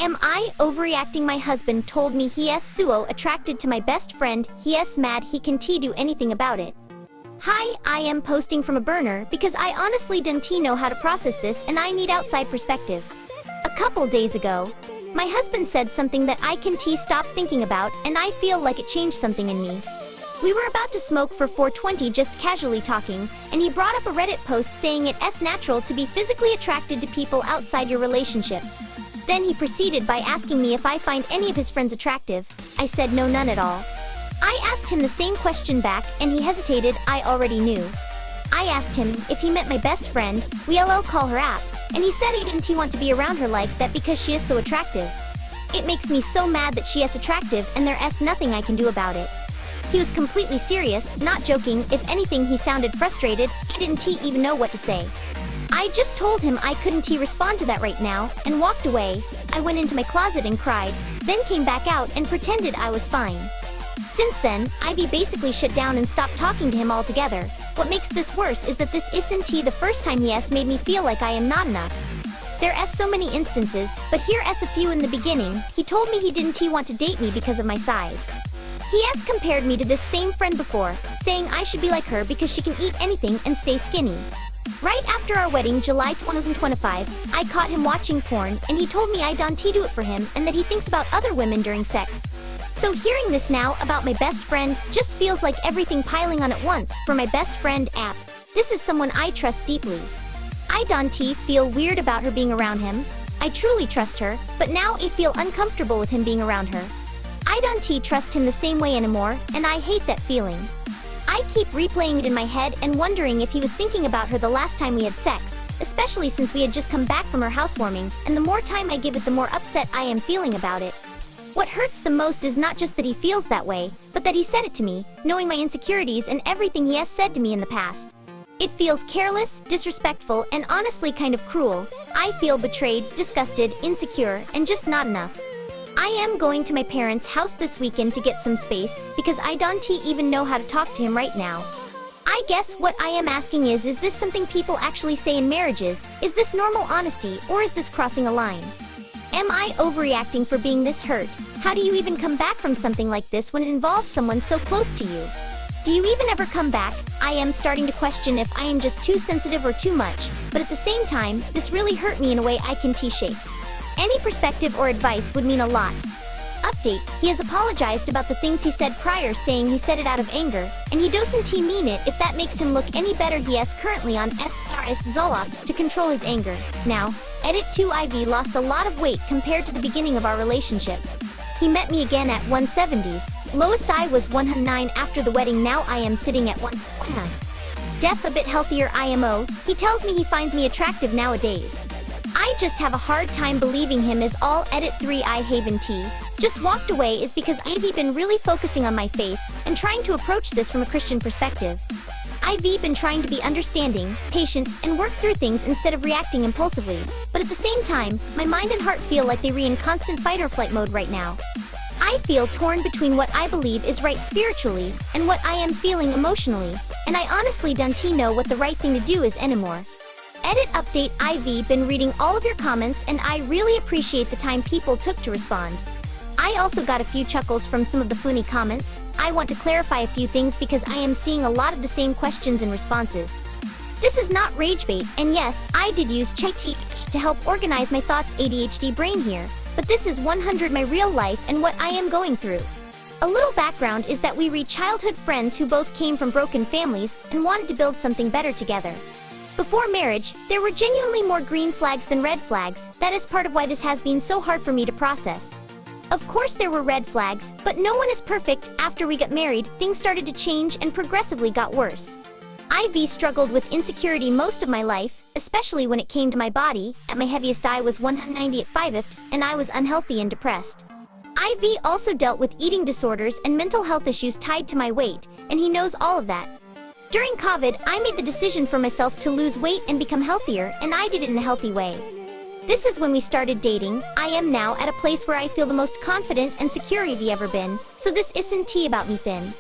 Am I overreacting? My husband told me he's SOOO attracted to my best friend. He's mad he can't do anything about it. Hi, I am posting from a burner because I honestly don't know how to process this and I need outside perspective. A couple days ago, my husband said something that I can't stop thinking about and I feel like it changed something in me. We were about to smoke for 420 just casually talking, and he brought up a Reddit post saying it's natural to be physically attracted to people outside your relationship. Then he proceeded by asking me if I find any of his friends attractive. I said no, none at all. I asked him the same question back and he hesitated. I already knew. I asked him if he meant my best friend, we'll call her app, and he said he didn't want to be around her like that because she is so attractive. It makes me so mad that she is attractive and there's nothing I can do about it. He was completely serious, not joking. If anything, he sounded frustrated. He didn't even know what to say. I just told him I couldn't respond to that right now and walked away. I went into my closet and cried, then came back out and pretended I was fine. Since then, Ivy basically shut down and stopped talking to him altogether. What makes this worse is that this isn't the first time he has made me feel like I am not enough. There are so many instances, but here are a few. In the beginning, he told me he didn't want to date me because of my size. He has compared me to this same friend before, saying I should be like her because she can eat anything and stay skinny. Right after our wedding, July 2025, I caught him watching porn and he told me I don't do it for him and that he thinks about other women during sex. So hearing this now about my best friend just feels like everything piling on at once. For my best friend app, this is someone I trust deeply. I don't feel weird about her being around him. I truly trust her, but now I feel uncomfortable with him being around her. I don't trust him the same way anymore, and I hate that feeling. I keep replaying it in my head and wondering if he was thinking about her the last time we had sex, especially since we had just come back from our housewarming, and the more time I give it, the more upset I am feeling about it. What hurts the most is not just that he feels that way, but that he said it to me, knowing my insecurities and everything he has said to me in the past. It feels careless, disrespectful, and honestly kind of cruel. I feel betrayed, disgusted, insecure, and just not enough. I am going to my parents' house this weekend to get some space because I don't even know how to talk to him right now. I guess what I am asking is this something people actually say in marriages? Is this normal honesty, or is this crossing a line? Am I overreacting for being this hurt? How do you even come back from something like this when it involves someone so close to you? Do you even ever come back? I am starting to question if I am just too sensitive or too much, but at the same time, this really hurt me in a way I can't shake. Any perspective or advice would mean a lot. Update: he has apologized about the things he said prior, saying he said it out of anger, and he doesn't mean it. If that makes him look any better, he is currently on SRS Zoloft to control his anger. Now, edit 2 IV lost a lot of weight compared to the beginning of our relationship. He met me again at 170s. Lowest I was 109 after the wedding, now I am sitting at 109. Def a bit healthier IMO, he tells me he finds me attractive nowadays. I just have a hard time believing him is all. Edit 3 I Haven T. Just walked away is because I've been really focusing on my faith and trying to approach this from a Christian perspective. I've been trying to be understanding, patient, and work through things instead of reacting impulsively, but at the same time, my mind and heart feel like they're in constant fight or flight mode right now. I feel torn between what I believe is right spiritually and what I am feeling emotionally, and I honestly don't know what the right thing to do is anymore. Edit update I've been reading all of your comments and I really appreciate the time people took to respond. I also got a few chuckles from some of the funny comments. I want to clarify a few things because I am seeing a lot of the same questions and responses. This is not rage bait, and yes, I did use ChatGPT to help organize my thoughts. ADHD brain here, but this is 100 my real life and what I am going through. A little background is that we were childhood friends who both came from broken families and wanted to build something better together. Before marriage, there were genuinely more green flags than red flags. That is part of why this has been so hard for me to process. Of course there were red flags, but no one is perfect. After we got married, things started to change and progressively got worse. I've struggled with insecurity most of my life, especially when it came to my body. At my heaviest I was 190 at 5', and I was unhealthy and depressed. I've also dealt with eating disorders and mental health issues tied to my weight, and he knows all of that. During COVID, I made the decision for myself to lose weight and become healthier, and I did it in a healthy way. This is when we started dating. I am now at a place where I feel the most confident and secure I've ever been, so this isn't tea about me thin.